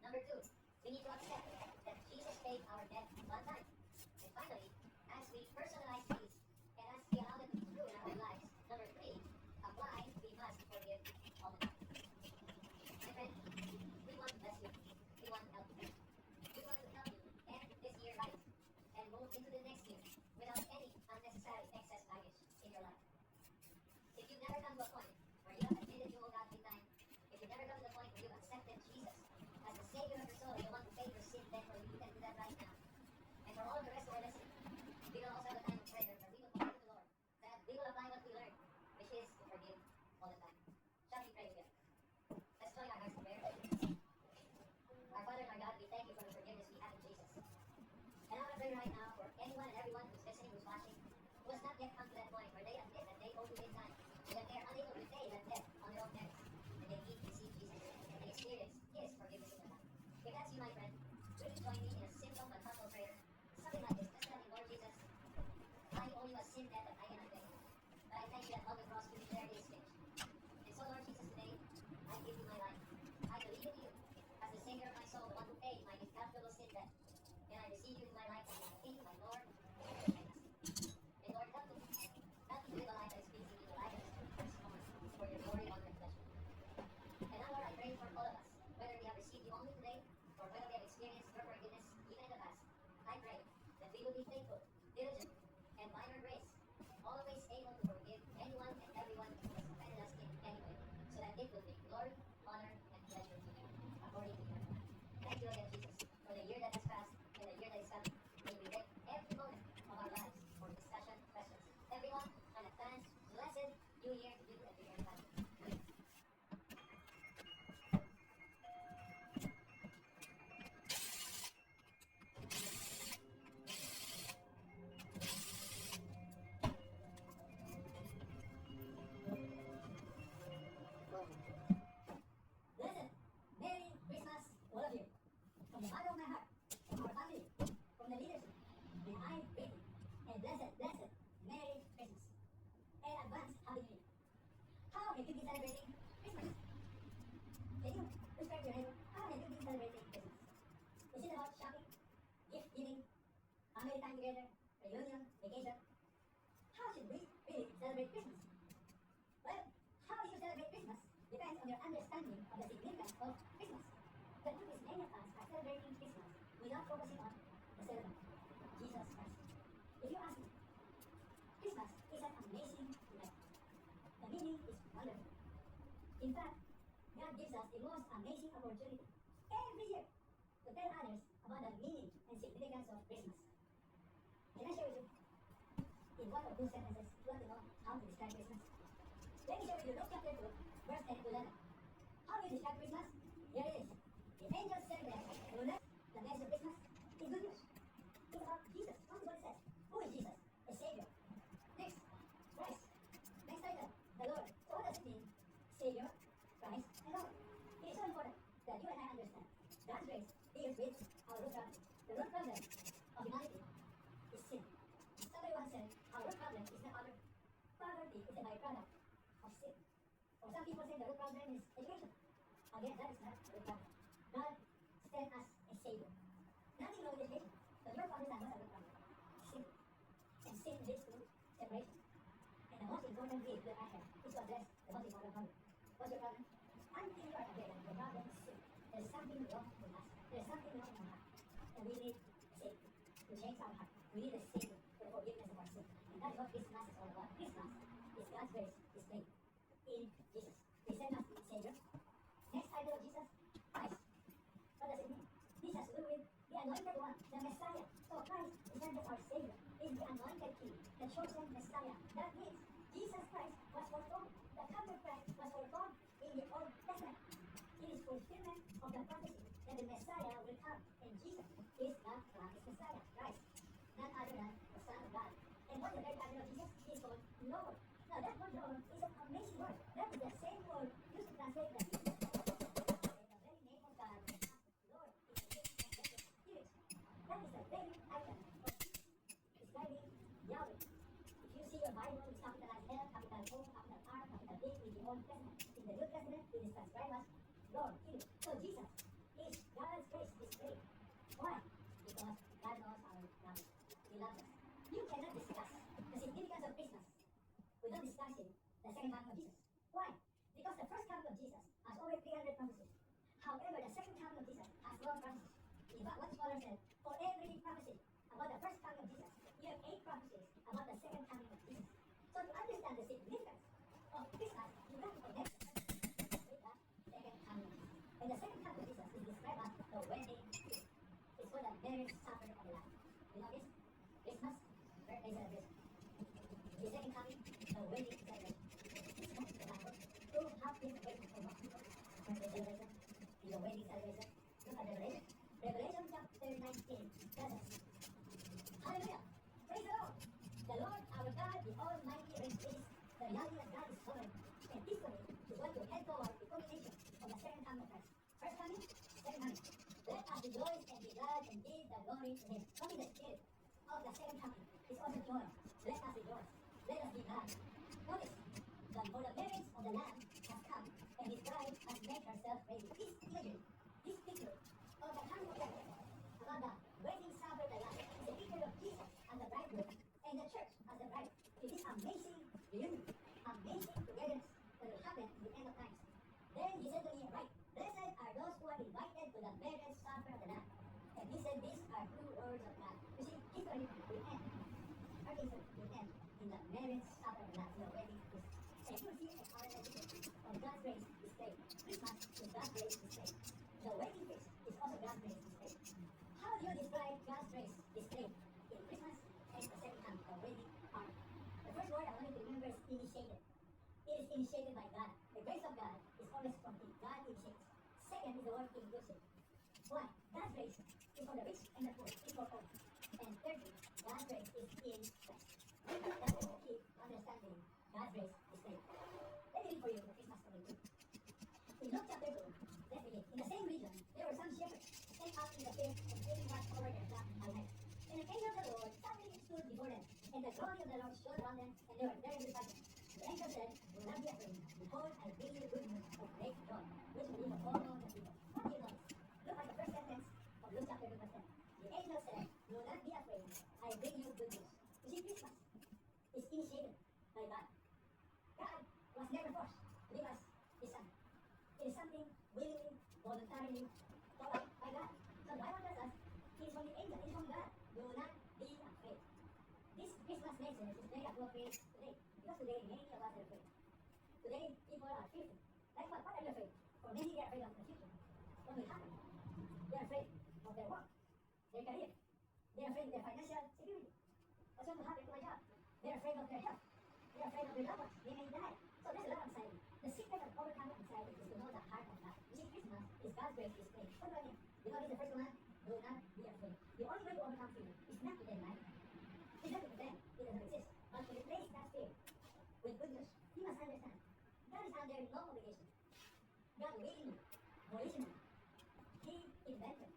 Number two, we need to accept that Jesus paid our debt one time. And finally, as we personalize these and as we allow them to be true in our own lives, number three, apply, we must forgive all the time. My friend, we want to bless you. We want to help you. We want to help you end this year right and move into the next year without any unnecessary excess baggage in your life. If you've never come to a point where you have admitted you owe God big time, if you've never come to the point where you've accepted Jesus as the Savior of your soul, the one who paid your sin debt for you, you can do that right now. And for all of the rest who are listening, we will also have a time of prayer where we will pray to the Lord that we will apply what we learned, which is to forgive all the time. Shall we pray together? Let's join our hearts in prayer. Our Father and our God, we thank you for the forgiveness we have in Jesus. And I want to pray right now for anyone and everyone who's listening, who's watching, who has not yet come to that point where they admit that they owe you big time, and that they are unable to pay that debt on their own merits, and they need to receive Jesus and they experience His forgiveness in their life. If that's you, my friend, will you join me in a simple but humble prayer? Something like this. Just tell me, Lord Jesus, I owe you a sin debt that I cannot pay. But I thank you that on the cross you declared it is finished. And so, Lord Jesus, today, I give you my life. I believe in you as the Savior of my soul, the one who paid my incalculable sin debt. And I receive you into my life as my King, my Lord, and my Master. And Lord, help me. Help me to live a life that is pleasing you, a life that is transformed for your glory, honor, and pleasure. And now, Lord, I pray for all of us, whether we have received you only today, or whether we have experienced your forgiveness even in the past. I pray that we will be faithful, diligent, and by your grace, always able to forgive anyone and everyone who has offended us in any way, so that it will bring glory, honor, and pleasure to you, according to your plan. Thank you again, Jesus, for the year that has passed and the year that is coming. May we make every moment of our lives for discussion questions. Everyone, an advance, blessed New Year to you and to your family. Amen. Blessed, Merry Christmas, all of you. From the bottom of my heart, from our family, from the leadership, may I greet you. A blessed, Merry Christmas. And advance Happy New Year. How have you been celebrating Christmas? Can you describe your neighbor? How have you been celebrating Christmas? Is it about shopping, gift giving, family time together, reunion, vacation? How should we really celebrate Christmas? Well, how you celebrate Christmas depends on your understanding of the significance of Christmas. The truth is, many of us are celebrating Christmas without focusing on the celebrant, Jesus Christ. If you ask me, Christmas is an amazing event. The meaning is wonderful. In fact, God gives us the most amazing opportunity every year to tell others about the meaning and significance of Christmas. Can I share with you? In one or two sentences, if you want to know how to describe Christmas, let me share with you Luke chapter 2, verse 10 to 11. How do you describe Christmas? Here it is. The angels said to them, "Rulers, the message of Christmas is good news. It's about Jesus. Notice what it says. Who is Jesus? A Savior. Next, Christ. Next title, the Lord. So what does it mean? Savior, Christ, and Lord. It is so important that you and I understand God's grace deals with our root problem. The root problem of humanity is sin. Somebody once said, our root problem is not poverty. Poverty is a byproduct of sin. Or some people say the root problem is education. Again, that is not the root problem. God sent us a Savior. Nothing wrong with education. But your problem is not a root problem. Sin. And sin leads to separation. And the most important gift that I have is to address the most important problem. What's your problem? Until you are aware that the problem is sin, there is something wrong with us. There is something wrong in our heart. And we need a Savior to change our heart. We need a Savior for the forgiveness of our sin. And that is what Christmas is all about. Christmas is God's grace displayed in Jesus. He sent us the Savior. Next title of Jesus, Christ. What does it mean? This has to do with the anointed one, the Messiah. So Christ is not just our Savior, He is the anointed King, the chosen Messiah. That means Jesus Christ was foretold. The coming of Christ was foretold in the Old Testament. It is fulfillment of the prophecy that the Messiah will come. And Jesus is the promised Messiah, Christ, none other than the Son of God. And what's the very title of Jesus? He is called Lord. Now that word Lord is an amazing word. That is the same word used to translate the Jesus. The very name of God, Lord, is the name of the Spirit. That is the very item of describing Yahweh. If you see your Bible, it's capitalized L, capital O, capital R, capital D in the Old Testament. In the New Testament, it is transcribed as Lord, King. So Jesus is God's grace displayed. Why? Because God knows our values. He loves us. You cannot discuss the significance of Christmas without discussing the second coming of Jesus. Why? Because the first coming of Jesus has over 300 prophecies. However, the second coming of Jesus has more prophecies. In fact, one scholar said, for every prophecy about the first coming of Jesus, you have 8 prophecies about the second coming of Jesus. So to understand the significance of Christmas, you have to connect with the second coming of Jesus. And the second coming of Jesus is described as the wedding feast. It's called the marriage supper of the Lamb. You know this? Christmas, birthday celebration. The second coming, the wedding celebration. This is the Bible. Prove how this wedding for most people. Birthday celebration is a wedding celebration. Look at Revelation. Revelation chapter 19 tells us, hallelujah! Praise the Lord! The Lord our God, the Almighty, reigns. This is the reality that God is sovereign. And history is going to head toward the culmination of the second coming of Christ. First coming, second coming. Let us rejoice and be glad and give the glory to Him. What is the spirit of the second coming? It's also joy. Let us rejoice. Let us be glad. Notice, for the marriage of the Lamb has come, and His bride has made herself ready. This imagery, this picture of the coming of Christ, about the wedding supper of the Lamb, is a picture of Jesus as the bridegroom and the church as the bride. It is amazing reunion, amazing togetherness that will happen in the end of times. Then He said to me, right, blessed are those who are invited to the marriage supper of the Lamb. And He said, these are true words of God. You see, history will end. Our history will end in the marriage supper of the Lamb, in the wedding feast. And you will see a parallel picture of God's grace displayed. Christmas is God's grace displayed. The wedding feast is also God's grace displayed. How do you describe God's grace displayed in Christmas and the second coming, the wedding part? The first word I want you to remember is initiated. It is initiated by God. The grace of God is always from Him. God initiates. Second is the word inclusive. Why? God's grace is for the rich and the poor. It's for all. And thirdly, God's grace is in Christ. That's the key to understanding God's grace displayed. Let me read for you the Christmas story too. In Luke chapter 2, let's begin. In the same region, there were some shepherds sent out in the field and keeping watch over their flock by night. And an angel of the Lord suddenly stood before them, and the glory of the Lord shone around them, and they were very disheartened. The angel said, do not be afraid. Behold, I bring you good news of great joy, which will be for all the people. What do you notice? Look at the first sentence of Luke chapter 2, verse 10. The angel said, do not be afraid. I bring you good news. You see, Christmas is initiated by God. God was never forced to give us His Son. It is something willingly, voluntarily taught us by God. So the Bible tells us, it is from the angel, it is from God. Do not be afraid. This Christmas message is very appropriate today. Because today, many of us are afraid. Today, people are fearful. Like what? What are you afraid? For many, they are afraid of the future. What will happen? They are afraid of their work, their career. They are afraid of their financial security. What's going to happen to my job? They are afraid of their health. They are afraid of their loved ones. They may die. So there's a lot of anxiety. The secret of overcoming anxiety is to know the heart of God. You see, Christmas is God's grace displayed. What do I mean? You know, this is the first command. Do not be afraid. The only way to overcome fear is not to deny it. It's not to pretend it doesn't exist. But to replace that fear with good news, you must understand. God is under no obligation. God willingly, volitionally, He invented.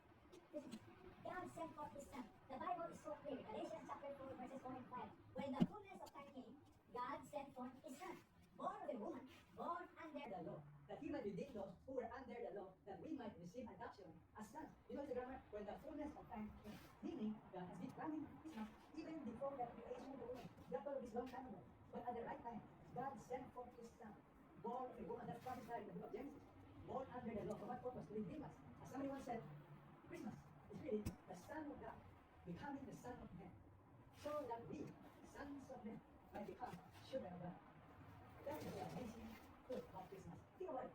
Listen, God sent forth His Son. The Bible is so clear. Galatians chapter 4, verses 4 and 5. When the fullness of time came, God sent forth His Son, born of a woman, born under the law, that He might redeem those who were under the law, that we might receive adoption as sons. You know the grammar? When the fullness of time came. Meaning, God has been planning Christmas even before the creation of the world. God thought of this long time ago. But at the right time, God sent forth His Son, born of a woman. That's prophesied in the book of Genesis. Born under the law. For what purpose? To redeem us. As somebody once said, Christmas is really the Son of God becoming the Son of Man, so that we, sons of men, might become children of God. That is the amazing truth about Christmas. Think about it.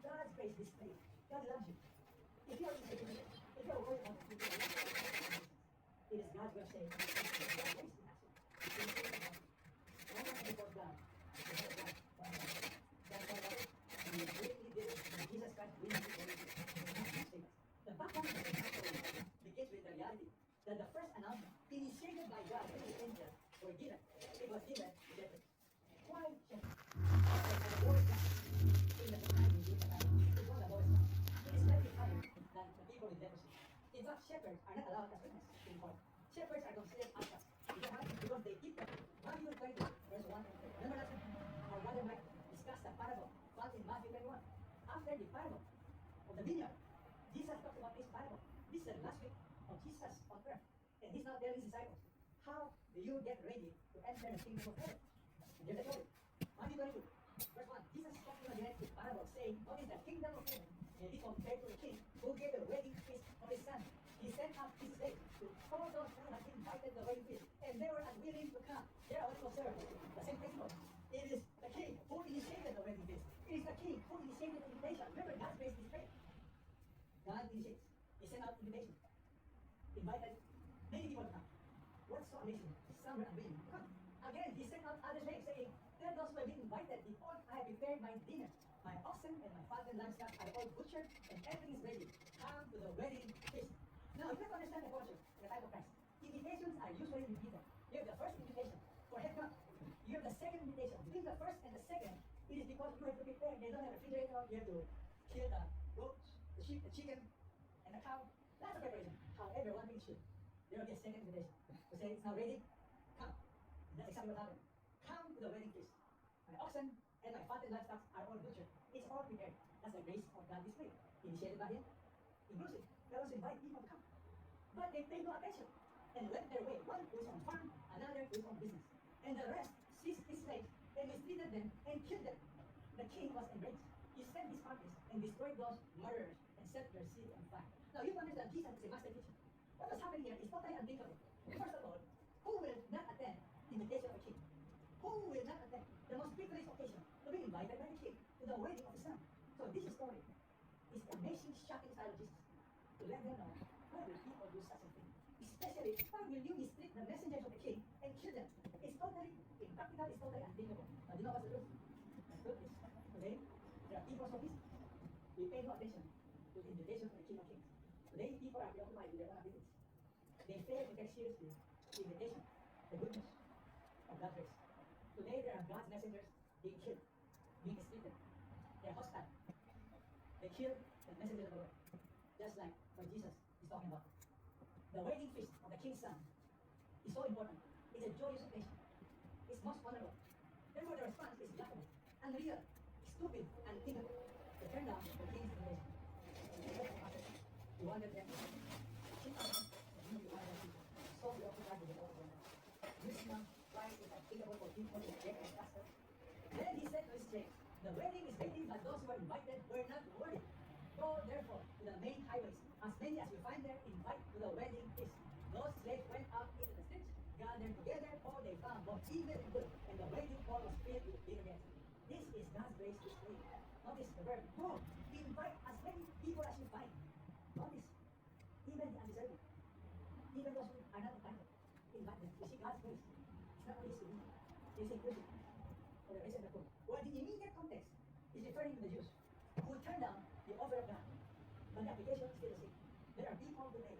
God's grace displayed. God loves you. If you're insecure, if you're worried about the future, it is God's grace saying, God's grace in action. No one before God. Before God. That's why He really did it. Jesus Christ really did it. The background of the story begins with the reality that the first announcement, initiated by God when the angels were given, it was given to shepherds. Why shepherds? Because the Lord's God, in the time we live, is not the Lord's God. It is slightly higher than the people with leprosy. In fact, shepherds are not allowed as witness in court. Shepherds are considered outcasts. Because they keep them. Matthew 20, verse 1 and 2. Remember last week, our brother Mike discussed the parable found in Matthew 21. After the parable of the vineyard, Jesus talks about This is the last week of Jesus on earth. And he's now telling his disciples, how do you get ready to enter the kingdom of heaven? And here's the story. Matthew 22, verse 1. Jesus talking again in parable, saying, notice the kingdom of heaven, and it compared to the king who gave the wedding feast of his son. He sent out his slaves to call those who had invited the wedding feast, and they were unwilling to come. Here I want to observe the same principle. It is the king who initiated the wedding feast. It is the king who initiated the invitation. Remember, God's grace is great. God initiates. He sent out invitation. Invited many people to come. What's so amazing? Some were unwilling to come. Again, he sent out other slaves saying, tell those who have been invited, behold, I have prepared my dinner. My oxen and my fattened livestock are all butchered, and everything is ready. Come to the wedding feast. Now, you have to understand the culture in the time of Christ. Invitations are usually repeated. You have the first invitation for head count. You have the second invitation. Between the first and the second, it is because you have to prepare. They don't have a refrigerator. You have to kill the goats, the sheep, the chicken, and the cow. Lots of preparation. However, one thing is sure. There will be a second invitation. To say, it's now ready. Come. And that's exactly what happened. Come to the wedding feast. My oxen and my fattened livestock are all butchered. It's all prepared. That's the grace of God displayed. Initiated by him. Inclusive. God wants to invite people to come. But they paid no attention and went their way. One was on farm, another was on business. And the rest seized his slaves and mistreated them and killed them. The king was enraged. He sent his armies and destroyed those murderers and set their city on fire. Now you understand Jesus is a master teacher. What was happening here is totally unthinkable. First of all, who will not attend the invitation of a king? Who will not attend the most privileged occasion to be invited by the king to the wedding of his son? So this story is the amazing, shocking style of Jesus to let them know why will people do such a thing. Especially, why will you mistreat the messengers of the king and kill them? It's totally impractical, it's totally unthinkable. But you know what's the truth? The truth is, today, there are people so busy. We pay no attention to the invitation of the King of Kings. Today, people are preoccupied with their own abilities. They fail to take seriously the invitation, the goodness of God's grace. Today, there are God's messengers being killed, being mistreated. They're hostile. They kill the messengers of the Lord. Just like what Jesus is talking about. The wedding feast of the king's son is so important. It's a joyous occasion. It's most honorable. Therefore, the response is laughable, unreal, stupid, unthinkable. They turn down the king's invitation. You wanted them to sit down and you wanted them to so preoccupied with the Lord. This month, Christ is unthinkable for people to reject and cast. Then he said to his slaves, the wedding is ready, but those who are invited were not worthy. Go therefore to the main highways, as many as you find there, invite to the wedding feast. Those slaves went out into the streets, gathered together all they found, both evil and good, and the wedding hall was filled with dinner guests. This is God's grace displayed. Notice the verb, go, invite as many people as you find. Notice, even the undeserving, even those who are not invited, invite them. You see, God's grace, it's not only seen, it's inclusive for the rest of the poor. Well, the immediate context is referring to the Jews who turned down the offer of God. But the application is still the same. There are people today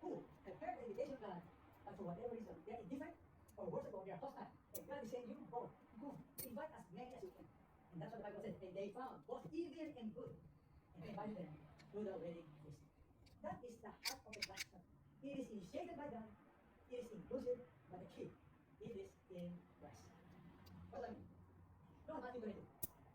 who have heard the invitation of God, but for whatever reason, they are indifferent, or worse of all, they are hostile. And God is saying, you go, invite as many as you can. And that's what the Bible says. And they found both evil and good, and they invited them to the wedding feast. That is the heart of the gospel. It is initiated by God. It is inclusive by the King. It is in Christ. What does that mean? Look at Matthew 22.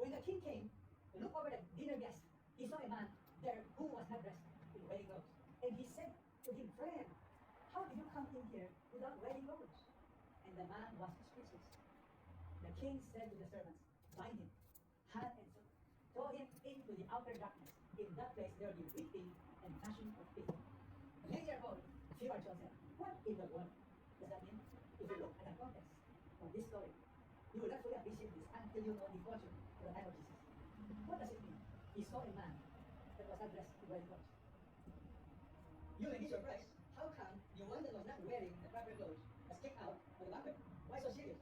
When the king came to look over the dinner guests, he saw a man there who was not dressed in wedding clothes. And he said to him, friend, how did you come in here without wedding clothes? And the man was speechless. The king said to the servants, bind him, hand and foot, throw him into the outer darkness. In that place there will be weeping and gnashing of teeth. Many are called, few are chosen. What in the world does that mean? If you look at the context of this story, you will not fully appreciate this until you know the culture of the time of Jesus. What does it mean? He saw a man that was not dressed in wedding clothes. You may be surprised. How come the one that was not wearing the proper clothes was kicked out of the banquet? Why so serious?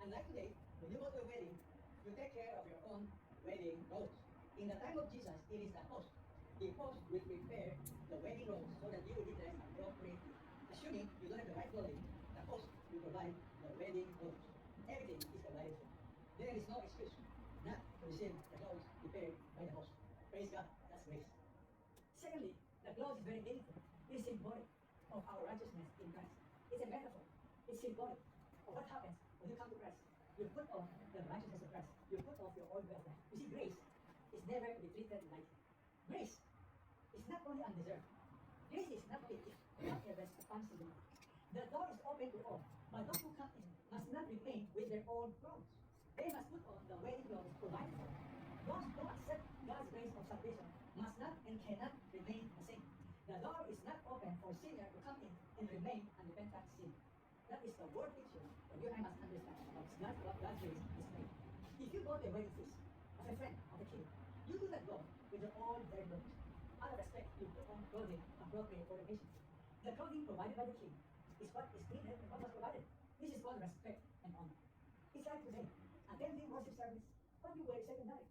Unlike today, when you go to a wedding, you take care of your own wedding clothes. In the time of Jesus, it is the host. The host will prepare the wedding robes so that you will be dressed appropriately. Assuming you don't have the right clothing, the host will provide the wedding clothes. Everything is provided for. There is no excuse not to receive the clothes prepared by the host. Praise God, that's grace. Secondly, the clothes is very meaningful. It is symbolic of our righteousness in Christ. It's a metaphor. It's symbolic of what happens when you come to Christ. You put on the righteousness of Christ. You put off your old way of life. You see, grace is never to be treated lightly. Grace is not only undeserved. Grace This is not it, not a responsibility. The door is open to all, but those who come in must not remain with their old clothes. They must put on the wedding clothes provided for them. Those who accept God's grace of salvation must not and cannot remain the same. The door is not open for sinner to come in and remain unrepentant sin. That is the word picture that you and I must understand about what God's grace is made. If you go to a wedding feast as a friend of the king, you do not go with your own dirty clothes. Out of respect, you put on clothing appropriate for the occasion. The clothing provided by the king is what is needed and what was provided. This is called respect and honor. It's like today, attending worship service, what you wear is secondary.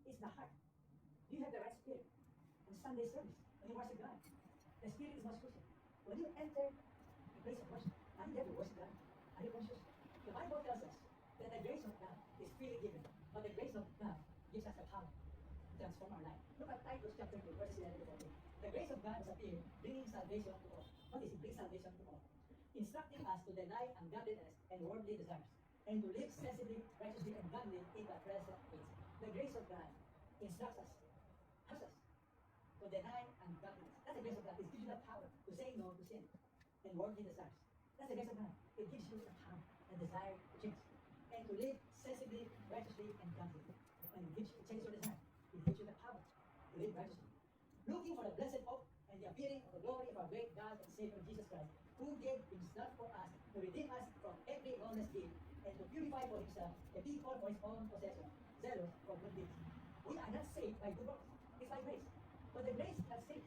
It's the heart. You have the right spirit. On Sunday service, when you worship God, the spirit is most crucial. When you enter the place of worship, are you there to worship God? Are you conscious? The Bible tells us that the grace of God is freely given, but the grace of God gives us the power to transform our life. Look at Titus chapter 2, verses 11 to 14. The grace of God has appeared, bringing salvation to all. What is it? Bring salvation to all. Instructing us to deny ungodliness and worldly desires, and to live sensibly, righteously, and godly in the present age. The grace of God instructs us, helps us to deny ungodliness. That's the grace of God. It gives you the power to say no to sin and worldly desires. That's the grace of God. It gives you the power and desire to change. And to live sensibly, righteously, and godly. And it changes your desire. It gives you the power to live righteously. Looking for the blessed hope and the appearing of the glory of our great God and Savior Jesus Christ, who gave himself for us to redeem us from every lawless deed and to purify for himself a people for his own possession, zealous for good deeds. We are not saved by good works. It's by grace. But the grace that saves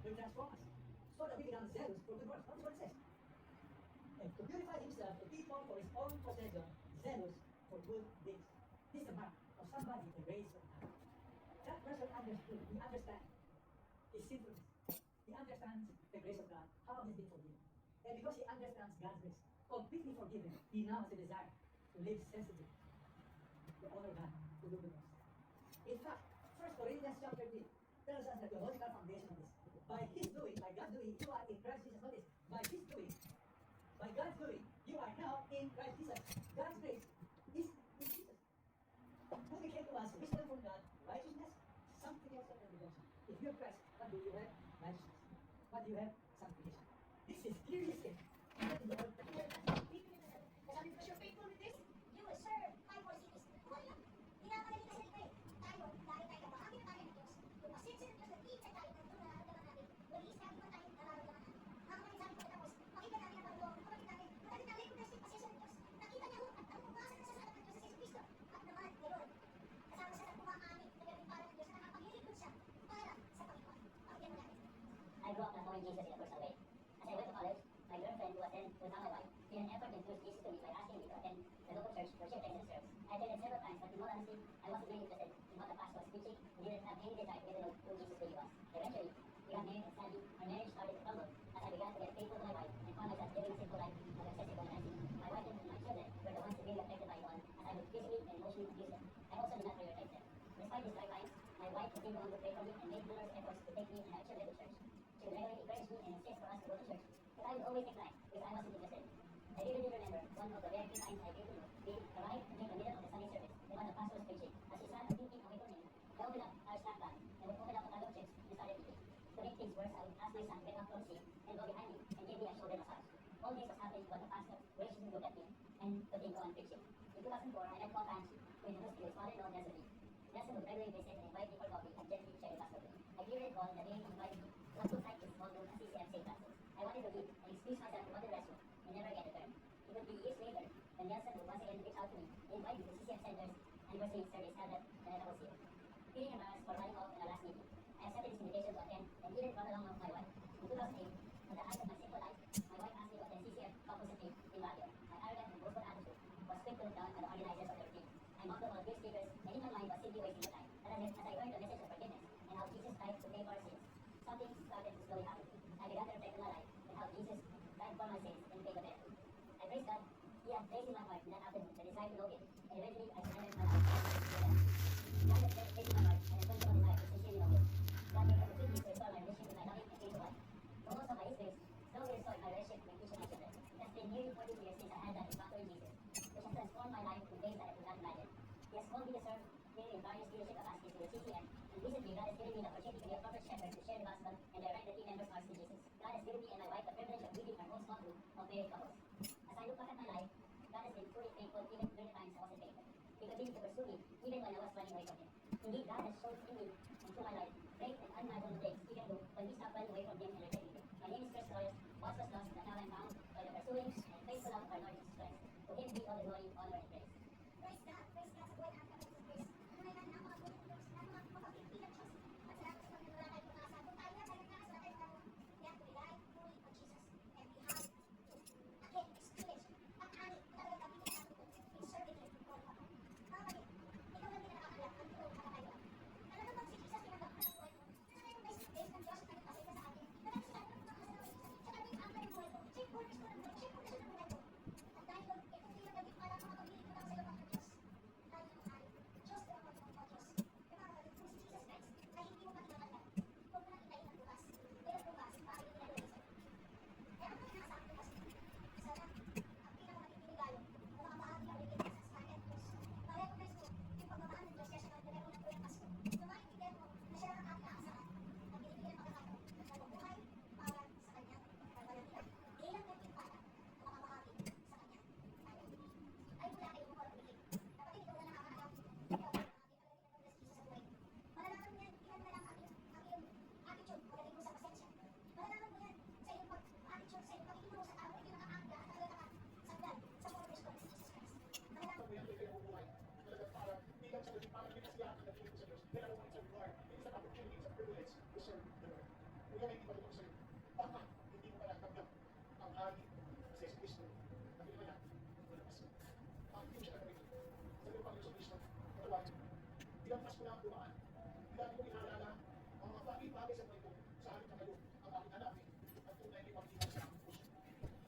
will transform us so that we become zealous for good works. That's what it says. And to purify himself a people for his own possession, zealous for good deeds. This is the mark of somebody the grace of God. That person understood, he understands his sinfulness. He understands the grace of God, how he's been forgiven. And because he understands God's grace, completely forgiven, he now has a desire to live sensibly, to honor God, to do good works. In fact, 1 Corinthians chapter 3 tells us that the logical foundation of this. By his doing, by God's doing, you are in Christ Jesus. Notice, by his doing, by God's doing, you are now in Christ Jesus. God's grace is in Jesus. Who became to us wisdom from God, righteousness, sanctification, and redemption. If you have Christ, what do you have? Righteousness. What do you have? Sanctification. This is clearly said. Sabi ko, you're faithful with this, you will serve 5 more cities. Buhay lang. Pinapadali ka sa libre. Tayo, dahil tayo bahagi na tayo ng Diyos. Yung pasensya ng Diyos na iintay tayo ng nararamdaman natin. Release natin pa tayo nararamdaman natin. Mga kapatid, sabi ko tapos, makita natin ang pagdoon. Kapatid natin, kapatid natin, kung yung pasensya ng Diyos. Nakita niya ho at ang pumasa ng sasalat ng Diyos sa Jesus Cristo. At naman, ngayon, kasama siya sa kumakaamit na gabing ng Diyos na nakapaglilikod siya para sa Panginoon. Pakinggan mo natin. I grew up not knowing Jesus in a personal way. As I went to college, my girlfriend, who was now my wife, made an effort to introduce Jesus to me by asking me to attend the local church where she attended service. I attended several times, but in all honesty, I wasn't really interested in what the pastor was preaching and didn't have any desire to get to know who Jesus really was. Eventually, we got married and sadly, our marriage started to crumble as I began to get faithful to my wife and found myself living a simple life of excessive community. My wife and my children were the ones who really affected by it all, as I would physically and emotionally abuse them. I also did not prioritize them. Despite these dark times, my wife continued on to pray for me and made numerous efforts to take me and our children to church. She would regularly encourage me and insist for us to go to church, but I would always decline because I wasn't interested. I vividly remember one of the very few times I came to know. We arrived in the middle of the Sunday service when the pastor was preaching. As he sat thinking away from me, I opened up our snack bag and would open up a bag of chips and started eating. To make things worse, I would ask my son to get up from the seat and go behind me and give me a shoulder massage. All this was happening while the pastor graciously looked at me and continued on preaching. In 2004, I met Paul Franchi, who introduced me to his father-in-law, Nelson Lee. Nelson would regularly visit and invite me for coffee and gently share the gospel with me. I clearly recall the day he invited me to what looked like his small room at CCM St. Francis. I wanted to leave and excuse myself to go to the restroom and never again return. It would be years later when Nelson would once again reach out to me and invite me to CCM Center's anniversary service held at the Netherlands City. Feeling embarrassed for running off in our last meeting, I accepted his invitation to attend and even brought along my wife. In 2008, at the height of my sinful life, my wife asked me to attend CCM Campus Retreat in Baguio. My arrogant and boastful attitude was quick to look down on the organizers of the retreat. I mocked all great speakers, and in my mind was simply wasting the time. But as I heard the message of forgiveness and how Jesus died to pay for our sins, something started to slowly happen. I began to reflect on my life and how Jesus died for my sins and paid the penalty. I praise God. He had placed in my heart in that afternoon the desire to know Him, and eventually I surrendered my life to Him. God had placed in my heart an unquenchable desire to sincerely know Him. God gave opportunities to restore my relationship with my loving and faithful wife. But also by His grace, slowly restored my relationship with each of my children. It has been nearly 42 years since I had that encounter with Jesus, which has transformed my life in ways that I could not imagine. He has called me to serve here in various leadership capacities with the CCM, and recently God has given me the opportunity to be a corporate shepherd to share the gospel and direct the team members' hearts to Jesus. married couples. As I look back at my life, God has been truly faithful even during the times I wasn't faithful. He continued to pursue me even when I was running away from Him. Indeed, God has shown in me and through my life great and unimaginable things He can do when we stop running away from Him and rejecting Him. My name is Chris Torres. Once was lost, but now I am found by the pursuing and faithful love of our Lord Jesus Christ. To Him be all the glory, honor, and praise. Praise God sa buhay natin kapatid sa Chris. Ano na yan, napakabuti ng Diyos, napakapagpapagpili ng Diyos. At salamat sa Panginoon wala tayong pag-asa. Kung tayo na talaga sa ating tanong, we have to rely fully on Jesus. And we have to, again, experience ang ani talaga gamitin natin ito in serving Him all the time. Mga kapatid, ikaw lang din na nakakalam ang totoong kakatayuan. Talaga bang si Jesus tinanggap ka ng buhay mo? Talaga yung best days ng Diyos na nagpasay ka sa atin? Talaga siya ang nagpapasay ng Jesus? Siya ang nagpapasay ng buhay ko? Siya yung cornerstone ng buhay? Siya yung cornerstone ng buhay ko? At dahil doon, ito hindi lang naging para makapagpilit ko lang sa iyo ng Diyos. Tayo ng hari. Diyos na ang mga Diyos. Kaya mga kapatid, kung si Jesus Christ ay hindi mo pa tinatanggap, huwag mo nang itain ang bukas. Dahil ang bukas, bakit hindi nalagay sa'yo? Kaya ang mga nasa akin kasi, sana ang pinakamatinding regalo na makabahagi ang ulit sa Scarlet Cruz. Ma-recognize mo yung pagmamahal ng Diyos kaya siya nagkaroon ng tuwing Pasko. So maintindihan mo na siya lang ang ating aasahan na binibigyan ng pagkakataon na mabuhay para sa kanyang pagpapalagyan. Bilang katimpala na makabahagi sa kanyang tayo. Ay mula kayo mo parang ulit. Kapatid, ikaw na nakakaalaw. Ikaw ang ating Jesus sa buhay. Malalaman mo yan, ilan na lang ang iyong attitude pagdating mo sa pasensya. Malalaman mo yan sa iyong attitude, sa iyong pagiging mo sa tao, hindi nakakaangga at talaga nakasagdal sa cornerstone ni Jesus Christ. Malalaman Ako yan ay kinabubuhay. Talaga para bilang sa parang pinasiyahan na dito sa Diyos. Then I want to reward. It's an opportunity, it's a privilege to serve the Lord. Kung yan ay hindi patulong sa'yo, baka hindi mo pala tanggap ang hari sa Jesus Cristo. Sabi naman yan, wala Pasko. Hindi mo siya nagawin. Sabi ng Panginoon sa Cristo, patawarin mo. Ilang Pasko na ang dumaan. Ilang mo inaalala ang mga bagay-bagay sa buhay ko sa aking kagayon, ang aking hanapin, at tunay ay pagtingan sa aking puso.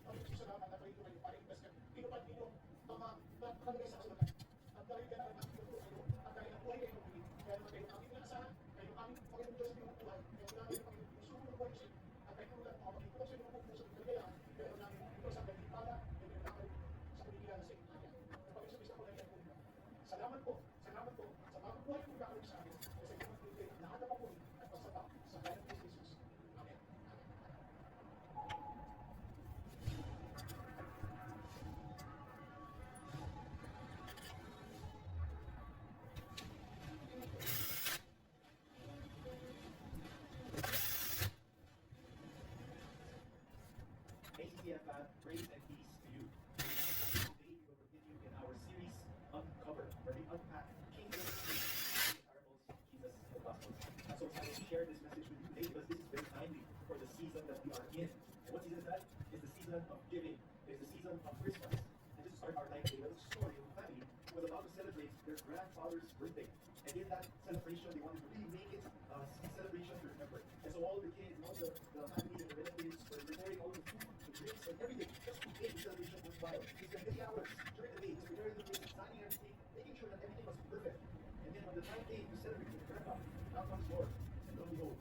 Panginoon, salamat na kayo kayo para invest ka. Pinupad ninyo ang mga nakalagay sa kasulatan. At dahil ka na ang aking kayo, at dahil ang buhay kayo muli, kaya naman kayo ang aming pinaasahan, kayo ang aming Panginoon Diyos sa iyong buhay, kaya wala kayo Panginoon, susunod ng buhay siya. At kayo lang mga pagkikulang sa inyong puso, kaya kaya namin ito sa ganitipala, kaya wala kayo sa panigilan sa inyong kaya. Panginoon sa Kristo ko na yan po. Salamat po sa mga buhay kong gagawin sa amin, sa inyong pagkikulang, lahat na papuri at pasapak sa kaya ng Jesus. Amen. ACCF grace and peace to you. Today we will continue in our series Uncover, where we unpack kingdom truths, parables, Jesus, and the Gospels. I'm so excited to share this message with you today because this is very timely for the season that we are in. And what season is that? It's the season of giving. It's the season of Christmas. And just to start our time today with a story of a family who was about to celebrate their grandfather's birthday. And in that celebration, they wanted to really make it a celebration to remember. And so all the kids, all the family and the relatives were preparing all the food, the drinks, and everything just to make the celebration worthwhile. They spent many hours during the day just preparing the drinks, designing everything, making sure that everything was perfect. And then when the time came to celebrate with the grandpa, knocked on his door, and lo and behold,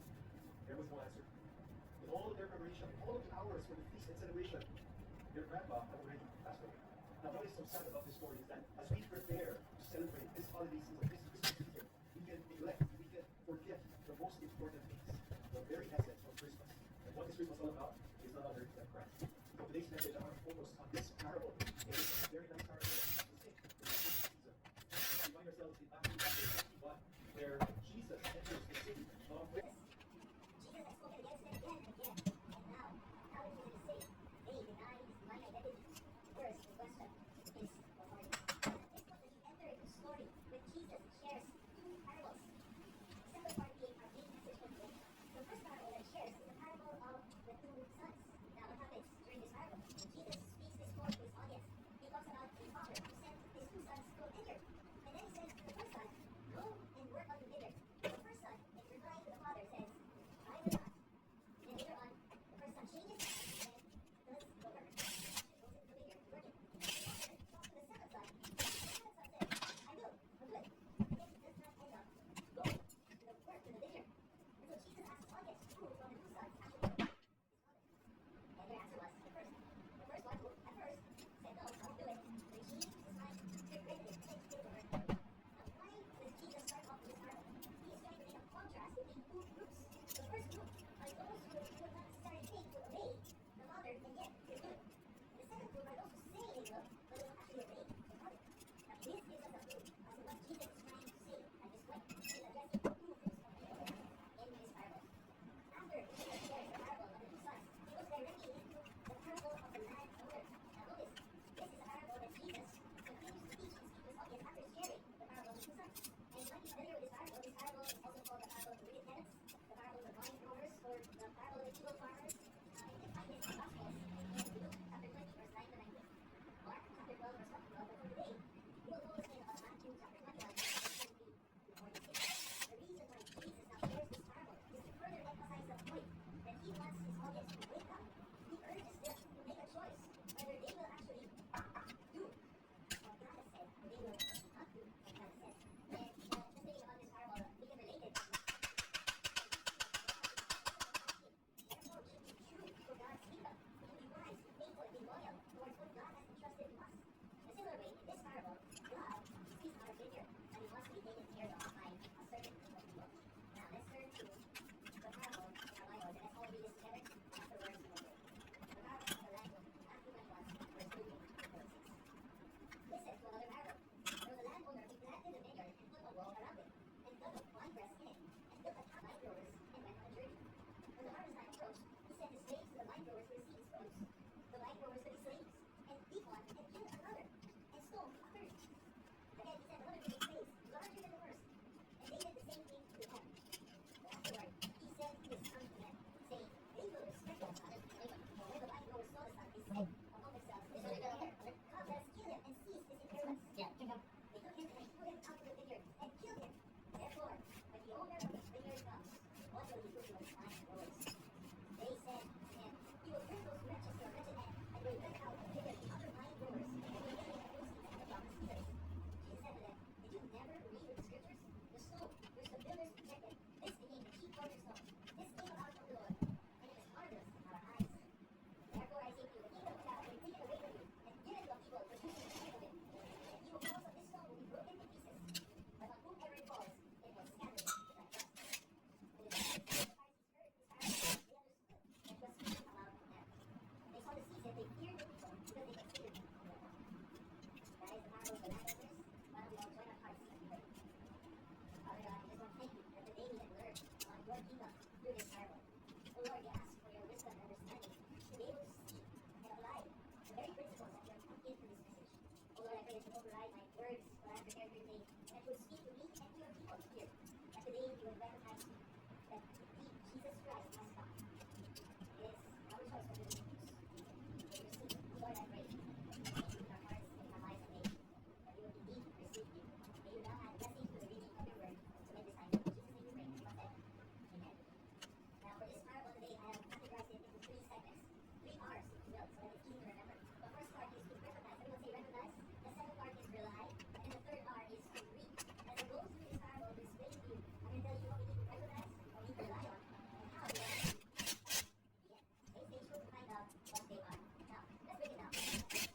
there was no answer. With all of their preparation, all of the hours for the feast and celebration, their grandpa had already passed away. Now, what is so sad about this story is that as we prepare to celebrate this holiday season, this Christmas season, we can neglect, we can forget the most important things, the very essence of Christmas. And what is Christmas all about is none other than Christ. So today's message, I want to focus on this parable. And it's a very nice parable to sing in the Christmas season. We find ourselves in Matthew chapter 21, where Jesus enters the city of Jesus has spoken against them again and again. And now, how is he say? They deny his divine identity. First, the question is authority. At this point, when you enter the story with Jesus your kingdom through this parable. O Lord, we ask for your wisdom and understanding to be able to see and apply the very principles that you have put into this message. O Lord, I pray that you override my words that I have prepared for today, and that you would speak to me and to your people here. That today you would recognize that indeed Jesus Christ has come. It is our choice for the news. For your sake, Lord, I pray that you will in our hearts and in our lives today, that we will indeed receive you. May you now add blessing to the reading of your word to make this time. In Jesus' name we pray. Everyone said, Amen. Now for this parable today, I have categorized it into three segments. 3 R's, if you will, so that it's easy to remember. The first part is to recognize. Everyone say recognize. The second part is rely. And the third R is to read. As I go through this parable, I will explain to you. I'm going to tell you what we need to recognize, what we need to rely on, and how we are to yeah. Stay faithful to find out what they are. Now, let's break it down. This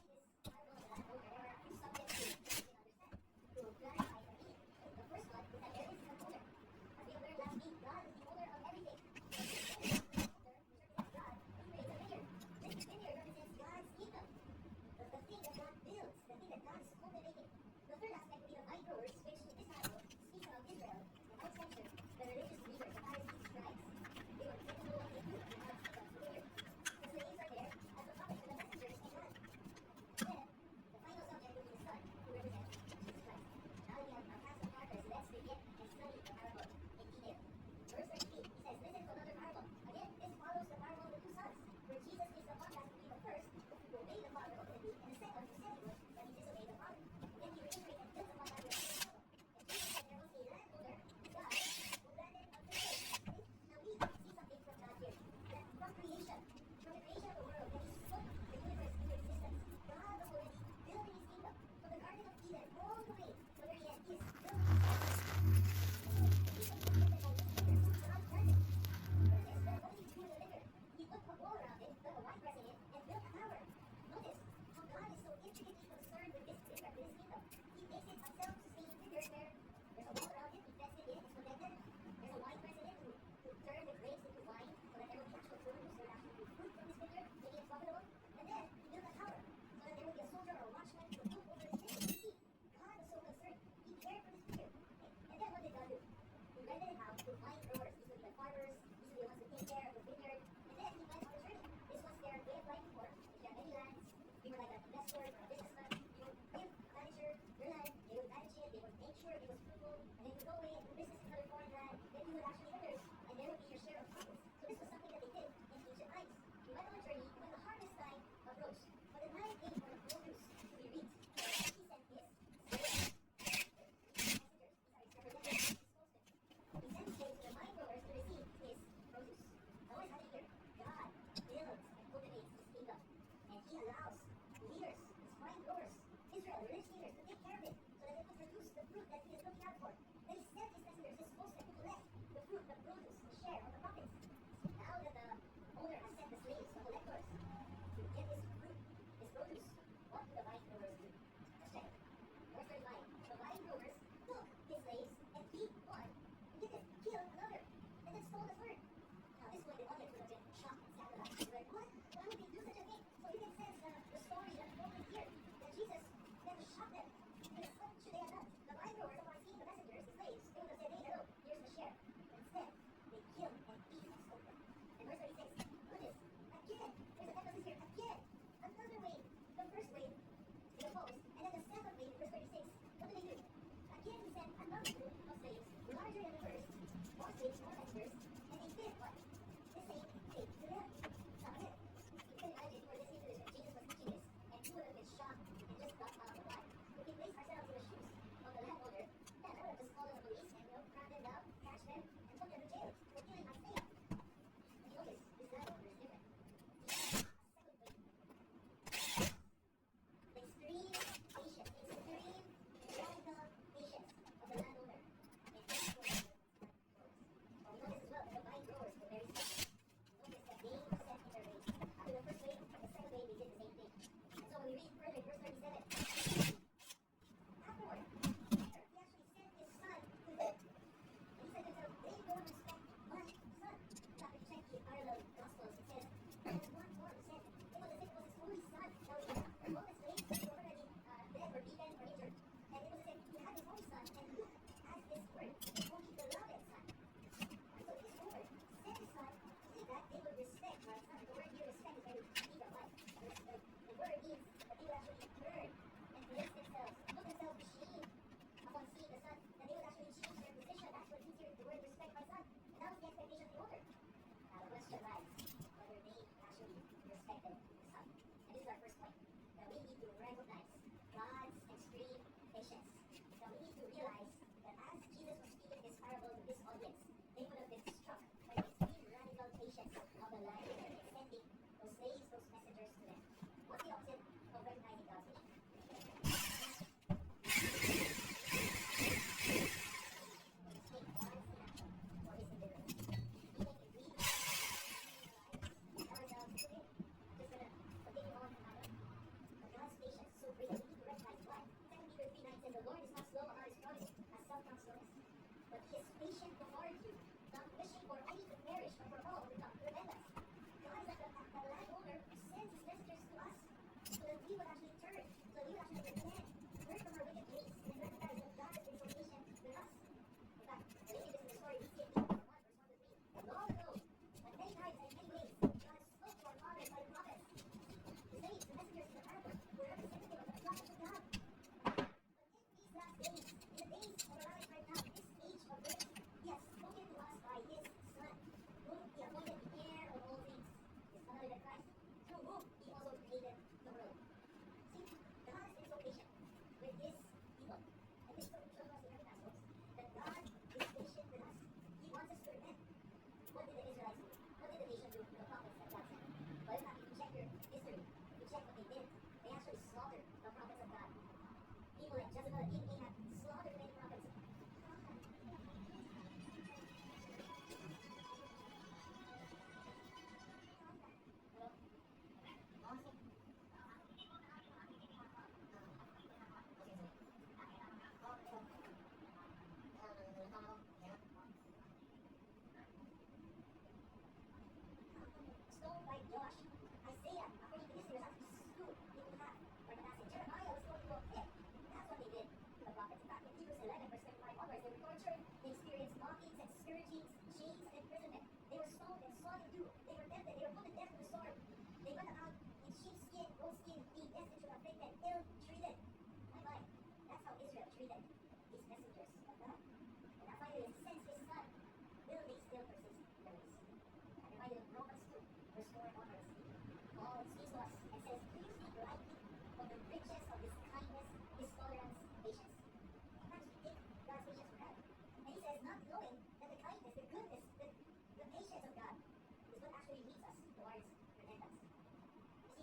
parable that I wrote, there are a few subjects here that you can understand to clarify the meaning. The first one is that there is an owner. As we have learned last week, God is the owner of everything. God, He creates a vineyard. This vineyard represents God's kingdom. The thing that God builds, the thing that God is cultivating. The third aspect would be the microverse, which in this parable speaks of Israel, and out center, the religious leaders, the Pharisees, scribes. They were getting to know what they do in God's kingdom, the vineyard. The slaves are there as the prophets and the messengers of God. Then, the final subject would be the Son, who represents Jesus Christ. Now that we have our cast of markers, let's begin and study the parable in detail. Verse 38, he says, listen to another parable. Again, this follows the parable of the 2 sons, where Jesus makes the contrast between the first, who obeyed the Father ultimately, and the second, who said he would, but he disobeyed the Father. Then he reiterates and builds upon that with another parable.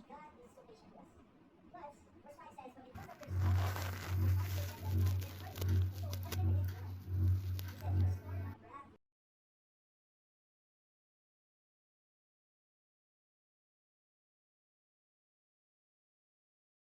God is so patient with us. But verse 5 says, but because of